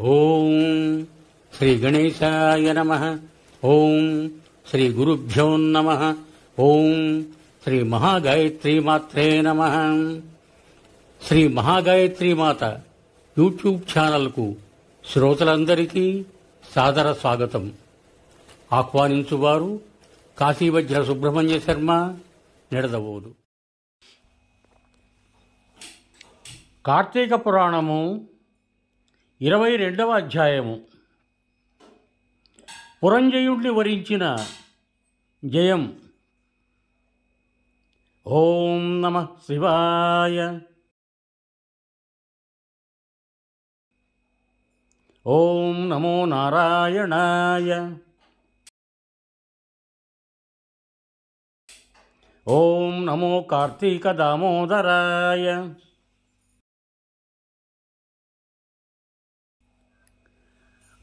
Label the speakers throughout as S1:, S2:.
S1: ఓం శ్రీ గణేశాయ నమః. ఓం శ్రీ గురుభ్యో నమః. ఓం శ్రీ మహాగాయత్రీ మాత్రే నమః. శ్రీ మహాగాయత్రీ మాత యూట్యూబ్ ఛానల్కు శ్రోతలందరికీ సాదర స్వాగతం. ఆహ్వానించువారు కాశీవజ్ర సుబ్రహ్మణ్య శర్మ, నిడదవోలు. కార్తీక పురాణము 22వ అధ్యాయము. పురంజయుడిని వరించిన జయం. ఓం నమః శివాయ. ఓం నమో నారాయణాయ. ఓం నమో కార్తీక దామోదరాయ.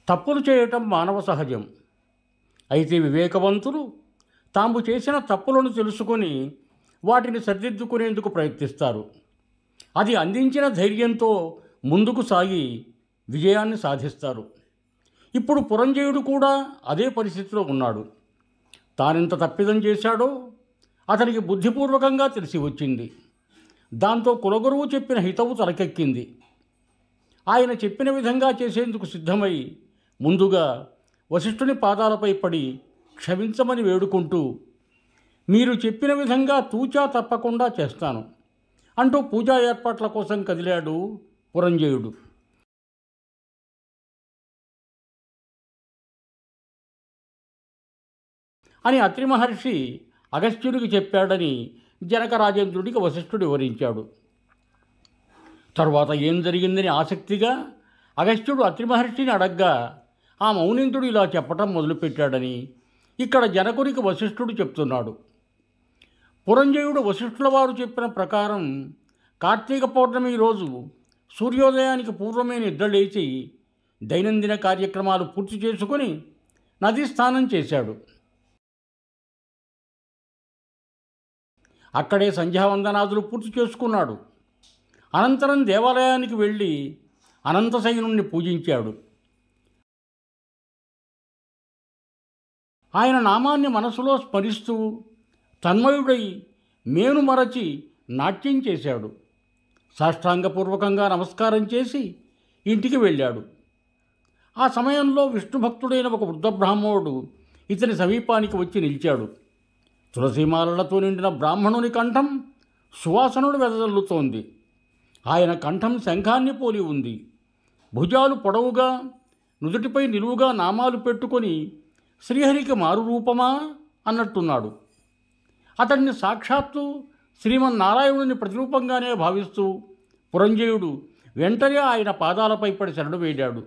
S1: తప్పులు చేయటం మానవ సహజం. అయితే వివేకవంతులు తాము చేసిన తప్పులను తెలుసుకొని వాటిని సరిదిద్దుకునేందుకు ప్రయత్నిస్తారు. అది అందించిన ధైర్యంతో ముందుకు సాగి విజయాన్ని సాధిస్తారు. ఇప్పుడు పురంజయుడు కూడా అదే పరిస్థితిలో ఉన్నాడు. తానెంత తప్పిదం చేశాడో అతనికి బుద్ధిపూర్వకంగా తెలిసి వచ్చింది. దాంతో కులగురువు చెప్పిన హితవు తలకెక్కింది. ఆయన చెప్పిన విధంగా చేసేందుకు సిద్ధమై ముందుగా వశిష్ఠుని పాదాలపై పడి క్షమించమని వేడుకుంటూ, మీరు చెప్పిన విధంగా తూచా తప్పకుండా చేస్తాను అంటూ పూజా ఏర్పాట్ల కోసం కదిలాడు పురంజయుడు. అని అత్రి మహర్షి అగస్త్యుడికి చెప్పాడని జనకరాజేంద్రుడికి వశిష్ఠుడు వివరించాడు. తరువాత ఏం జరిగిందని ఆసక్తిగా అగస్త్యుడు అత్రి మహర్షిని అడగ్గా ఆ మౌనింద్రుడు ఇలా చెప్పటం మొదలుపెట్టాడని ఇక్కడ జనకునికి వశిష్ఠుడు చెప్తున్నాడు. పురంజయుడు వశిష్ఠుల వారు చెప్పిన ప్రకారం కార్తీక పౌర్ణమి రోజు సూర్యోదయానికి పూర్వమే నిద్రలేచి దైనందిన కార్యక్రమాలు పూర్తి చేసుకుని నదీ స్నానం చేశాడు. అక్కడే సంధ్యావందనాదులు పూర్తి చేసుకున్నాడు. అనంతరం దేవాలయానికి వెళ్ళి అనంతశయనుణ్ణి పూజించాడు. ఆయన నామాన్ని మనసులో స్మరిస్తూ తన్మయుడై మేను మరచి నాట్యం చేశాడు. సాష్టాంగపూర్వకంగా నమస్కారం చేసి ఇంటికి వెళ్ళాడు. ఆ సమయంలో విష్ణుభక్తుడైన ఒక వృద్ధ బ్రాహ్మణుడు ఇతని సమీపానికి వచ్చి నిలిచాడు. తులసీమాలలతో నిండిన బ్రాహ్మణుని కంఠం సువాసనలు వెదజల్లుతోంది. ఆయన కంఠం శంఖాన్ని పోలి ఉంది. భుజాలు పొడవుగా, నుదుటిపై నిలువుగా నామాలు పెట్టుకొని శ్రీహరికి మారు రూపమా అన్నట్టున్నాడు. అతడిని సాక్షాత్తు శ్రీమన్నారాయణుని ప్రతిరూపంగానే భావిస్తూ పురంజయుడు వెంటనే ఆయన పాదాలపై పడి శరణు వేడాడు.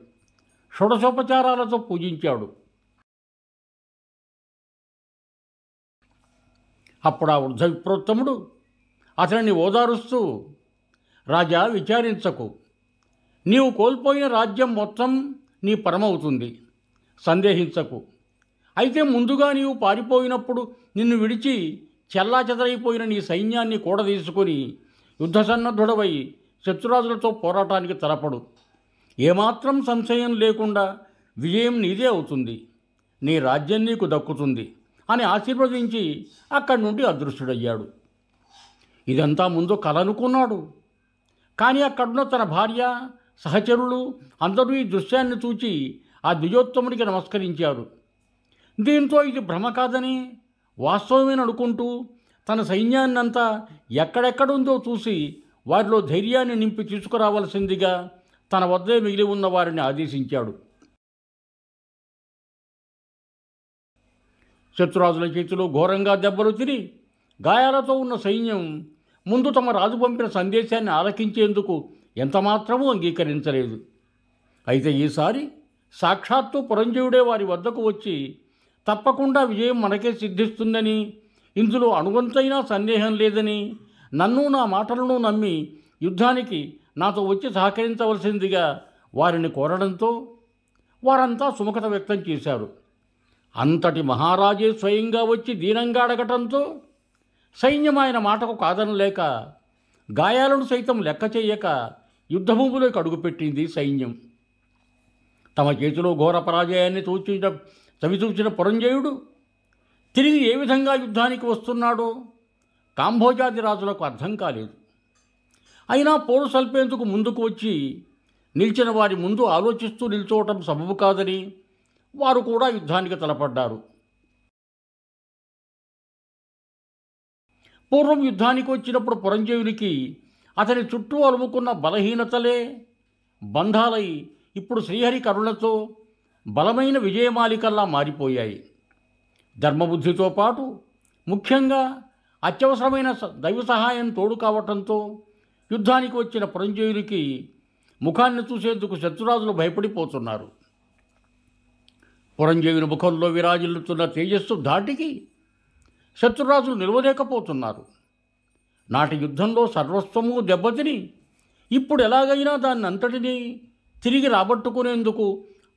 S1: షోడశోపచారాలతో పూజించాడు. అప్పుడు ఆ వృద్ధ విప్రోత్తముడు అతనిని ఓదారుస్తూ, రాజా, విచారించకు. నీవు కోల్పోయిన రాజ్యం మొత్తం నీ పరమవుతుంది. సందేహించకు. అయితే ముందుగా నీవు పారిపోయినప్పుడు నిన్ను విడిచి చెల్లాచెదరైపోయిన నీ సైన్యాన్ని కూడదీసుకొని యుద్ధసన్నద్ధుడవై శత్రురాజులతో పోరాటానికి తలపడు. ఏమాత్రం సంశయం లేకుండా విజయం నీదే అవుతుంది. నీ రాజ్యం నీకు దక్కుతుంది అని ఆశీర్వదించి అక్కడి నుండి అదృశ్యుడయ్యాడు. ఇదంతా ముందు కలనుకున్నాడు. కానీ అక్కడున్న తన భార్య, సహచరులు అందరూ ఈ దృశ్యాన్ని చూచి ఆ ద్విజోత్తముడికి నమస్కరించారు. దీంతో ఇది భ్రమ కాదని వాస్తవమేని అనుకుంటూ తన సైన్యాన్నంతా ఎక్కడెక్కడుందో చూసి వారిలో ధైర్యాన్ని నింపి తీసుకురావలసిందిగా తన వద్దే మిగిలి ఉన్న వారిని ఆదేశించాడు. శత్రురాజుల చేతిలో ఘోరంగా దెబ్బలు తిని గాయాలతో ఉన్న సైన్యం ముందు తమ రాజు పంపిన సందేశాన్ని ఆలకించేందుకు ఎంతమాత్రమూ అంగీకరించలేదు. అయితే ఈసారి సాక్షాత్తు పురంజయుడే వారి వద్దకు వచ్చి తప్పకుండా విజయం మనకే సిద్ధిస్తుందని, ఇందులో అణువంతైనా సందేహం లేదని, నన్ను నా మాటలను నమ్మి యుద్ధానికి నాతో వచ్చి సహకరించవలసిందిగా వారిని కోరడంతో వారంతా సుముఖత వ్యక్తం చేశారు. అంతటి మహారాజే స్వయంగా వచ్చి దీనంగా అడగటంతో సైన్యం ఆయన మాటకు కాదనలేక గాయాలను సైతం లెక్క చేయక యుద్ధభూమిలోకి అడుగుపెట్టింది సైన్యం. తమ చేతిలో ఘోర పరాజయాన్ని చవిచూచిన పురంజయుడు తిరిగి ఏ విధంగా యుద్ధానికి వస్తున్నాడో కాంభోజాది రాజులకు అర్థం కాలేదు. అయినా పోరు సల్పేందుకు ముందుకు వచ్చి నిలిచిన వారి ముందు ఆలోచిస్తూ నిల్చోవటం సబబు కాదని వారు కూడా యుద్ధానికి తలపడ్డారు. పూర్వం యుద్ధానికి వచ్చినప్పుడు పురంజయునికి అతని చుట్టూ అలుముకున్న బలహీనతలే బంధాలై ఇప్పుడు శ్రీహరి కరుణతో బలమైన విజయమాలికల్లా మారిపోయాయి. ధర్మబుద్ధితో పాటు ముఖ్యంగా అత్యవసరమైన దైవ సహాయం తోడు కావటంతో యుద్ధానికి వచ్చిన పురంజయునికి ముఖాన్ని చూసేందుకు శత్రురాజులు భయపడిపోతున్నారు. పురంజయుని ముఖంలో విరాజిల్లుతున్న తేజస్సు ధాటికి శత్రురాజులు నిలవలేకపోతున్నారు. నాటి యుద్ధంలో సర్వస్వము దెబ్బతిని ఇప్పుడు ఎలాగైనా దాన్ని అంతటినీ తిరిగి రాబట్టుకునేందుకు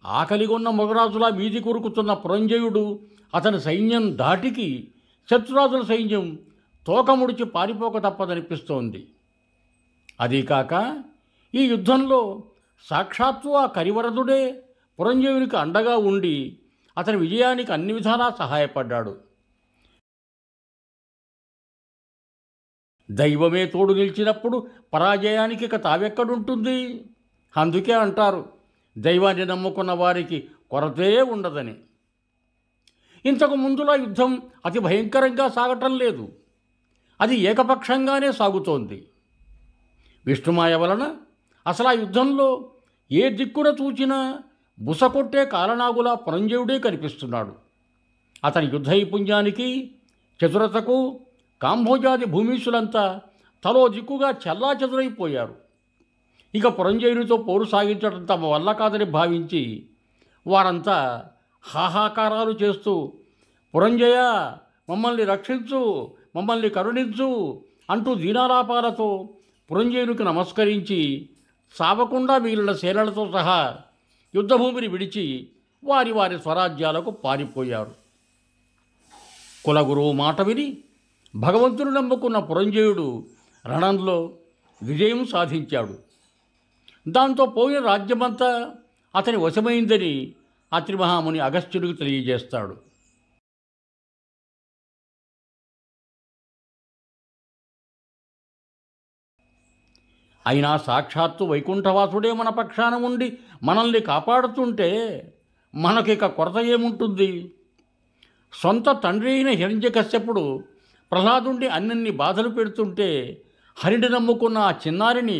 S1: ఆకలిగొన్న మొగరాజులా వీధి కొరుకుతున్న పురంజయుడు అతని సైన్యం ధాటికి శత్రురాజుల సైన్యం తోకముడిచి పారిపోక తప్పదనిపిస్తోంది. అదీకాక ఈ యుద్ధంలో సాక్షాత్తు ఆ కరివరదుడే పురంజయునికి అండగా ఉండి అతని విజయానికి అన్ని విధాలా సహాయపడ్డాడు. దైవమే తోడు నిలిచినప్పుడు పరాజయానికి ఇక తావెక్కడుంటుంది? అందుకే అంటారు, దైవాన్ని నమ్ముకున్న వారికి కొరతే ఉండదని. ఇంతకు ముందులా యుద్ధం అతి భయంకరంగా సాగటం లేదు. అది ఏకపక్షంగానే సాగుతోంది. విష్ణుమాయ వలన అసలు ఆ యుద్ధంలో ఏ దిక్కున చూచినా బుసకొట్టే కాలనాగులా పురంజయుడే కనిపిస్తున్నాడు. అతని యుద్ధైపుణ్యానికి చతురతకు కాంభోజాది భూమీషులంతా తలో దిక్కుగా చెల్లాచెదురైపోయారు. ఇక పురంజయునితో పోరు సాగించడం తమ వల్ల కాదని భావించి వారంతా హాహాకారాలు చేస్తూ, పురంజయ మమ్మల్ని రక్షించు, మమ్మల్ని కరుణించు అంటూ దీనాలాపాలతో పురంజయునికి నమస్కరించి సావకుండా మిగిలిన సేనలతో సహా యుద్ధభూమిని విడిచి వారి వారి స్వరాజ్యాలకు పారిపోయారు. కులగురువు మాట విని భగవంతుని నమ్ముకున్న పురంజయుడు రణంలో విజయం సాధించాడు. దాంతో పోయిన రాజ్యమంతా అతని వశమైందని అత్రి మహాముని అగస్త్యుడికి తెలియజేస్తాడు. అయినా సాక్షాత్తు వైకుంఠవాసుడే మన పక్షాన ఉండి మనల్ని కాపాడుతుంటే మనకిక కొరత ఏముంటుంది? సొంత తండ్రి అయిన హిరణ్యకశ్యపుడు ప్రహ్లాదుండి అన్నన్ని బాధలు పెడుతుంటే హరిని నమ్ముకున్న ఆ చిన్నారిని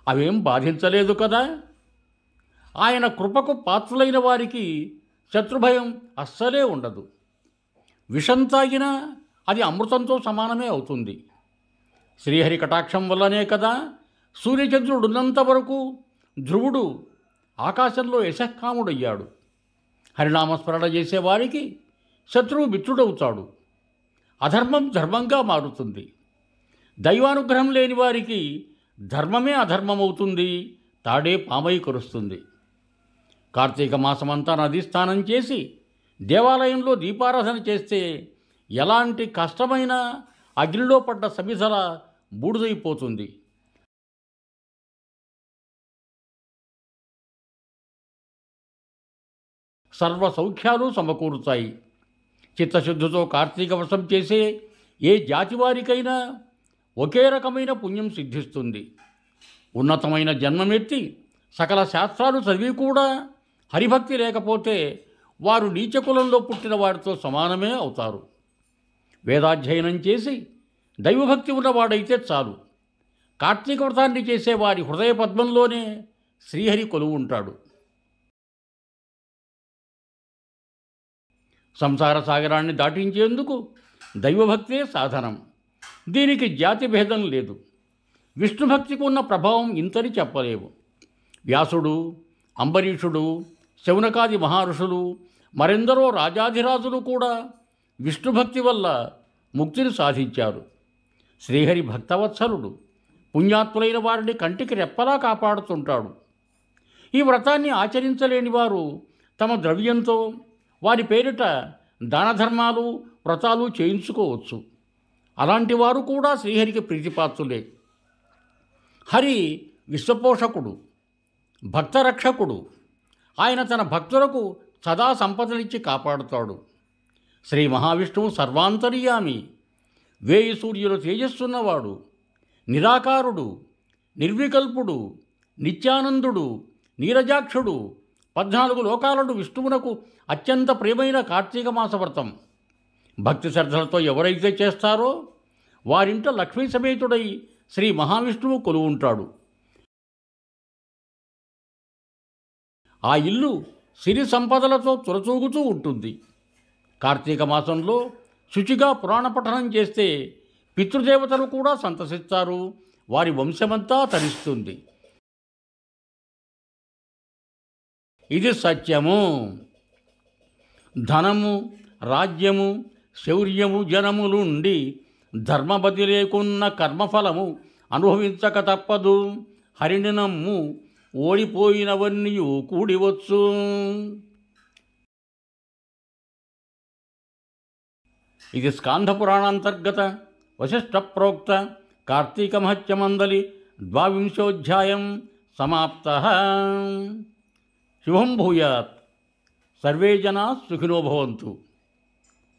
S1: అవేం బాధించలేదు కదా. ఆయన కృపకు పాత్రులైన వారికి శత్రుభయం అస్సలే ఉండదు. విషం తాగినా అది అమృతంతో సమానమే అవుతుంది. శ్రీహరి కటాక్షం వల్లనే కదా సూర్యచంద్రుడున్నంత వరకు ధ్రువుడు ఆకాశంలో యశఃకాముడయ్యాడు. హరినామస్మరణ చేసేవారికి శత్రువు మిత్రుడవుతాడు. అధర్మం ధర్మంగా మారుతుంది. దైవానుగ్రహం లేని వారికి ధర్మమే అధర్మమవుతుంది, తాడే పామై కురుస్తుంది. కార్తీక మాసమంతా నదీ స్నానం చేసి దేవాలయంలో దీపారాధన చేస్తే ఎలాంటి కష్టమైన అగ్నిలో పడ్డ సమిధల బూడిదైపోతుంది. సర్వ సౌఖ్యాలు సమకూరుతాయి. చిత్తశుద్ధితో కార్తీక వ్రతం చేసే ఏ జాతి వారికైనా ఒకే రకమైన పుణ్యం సిద్ధిస్తుంది. ఉన్నతమైన జన్మమెత్తి సకల శాస్త్రాలు చదివి కూడా హరిభక్తి లేకపోతే వారు నీచకులంలో పుట్టిన వారితో సమానమే అవుతారు. వేదాధ్యయనం చేసి దైవభక్తి ఉన్నవాడైతే చాలు. కార్తీక వ్రతాన్ని చేసే వారి హృదయ పద్మంలోనే శ్రీహరి కొలువు ఉంటాడు. సంసార సాగరాన్ని దాటించేందుకు దైవభక్తే సాధనం. దీనికి జాతి భేదం లేదు. విష్ణుభక్తికి ఉన్న ప్రభావం ఇంతని చెప్పలేవు. వ్యాసుడు, అంబరీషుడు, శౌనకాది మహర్షులు, మరెందరో రాజాధిరాజులు కూడా విష్ణుభక్తి వల్ల ముక్తిని సాధించారు. శ్రీహరి భక్తవత్సలుడు, పుణ్యాత్ములైన వారిని కంటికి రెప్పలా కాపాడుతుంటాడు. ఈ వ్రతాన్ని ఆచరించలేని వారు తమ ద్రవ్యంతో వారి పేరిట దానధర్మాలు వ్రతాలు చేయించుకోవచ్చు. అలాంటి వారు కూడా శ్రీహరికి ప్రీతిపాత్రులే. హరి విశ్వపోషకుడు, భక్తరక్షకుడు. ఆయన తన భక్తులకు సదా సంపదలిచ్చి కాపాడుతాడు. శ్రీ మహావిష్ణువు సర్వాంతర్యామి, వేయి సూర్యుల తేజస్సున్నవాడు, నిరాకారుడు, నిర్వికల్పుడు, నిత్యానందుడు, నీరజాక్షుడు. 14 లోకాలను విష్ణువునకు అత్యంత ప్రియమైన కార్తీక మాస వ్రతం భక్తి శ్రద్ధలతో ఎవరైతే చేస్తారో వారింట లక్ష్మీ సమేతుడై శ్రీ మహావిష్ణువు కొలువుంటాడు. ఆ ఇల్లు సిరి సంపదలతో తులతూగుతూ ఉంటుంది. కార్తీక మాసంలో శుచిగా పురాణ పఠనం చేస్తే పితృదేవతలు కూడా సంతసిస్తారు, వారి వంశమంతా తరిస్తుంది. ఇది సత్యము. ధనము, రాజ్యము, శౌర్యము జనములుండి ధర్మబతి లేకున్న కర్మఫలము అనుభవించక తప్పదు. హరిని నమ్ము ఓడిపోయినవన్నీయు కూడివచ్చు. ఇది స్కాంధ పురాణాంతర్గత వశిష్ఠ ప్రోక్త కార్తీక మహత్యమందలి 22వ సమాప్తః. శుభం భూయాత్. సర్వే జనా సుఖినో భవంతు.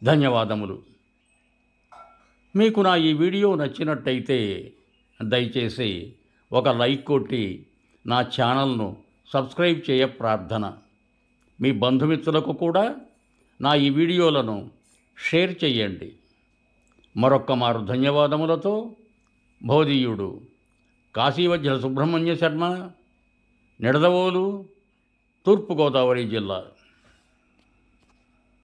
S1: ధన్యవాదములు. మీకు నా ఈ వీడియో నచ్చినట్టయితే దయచేసి ఒక లైక్ కొట్టి నా ఛానల్ను సబ్స్క్రైబ్ చేయ ప్రార్థన. మీ బంధుమిత్రులకు కూడా నా ఈ వీడియోలను షేర్ చేయండి. మరొక్క మారు ధన్యవాదములతో భోదీయుడు కాశీవజ్ర సుబ్రహ్మణ్య శర్మ, నిడదవోలు, తూర్పుగోదావరి జిల్లా.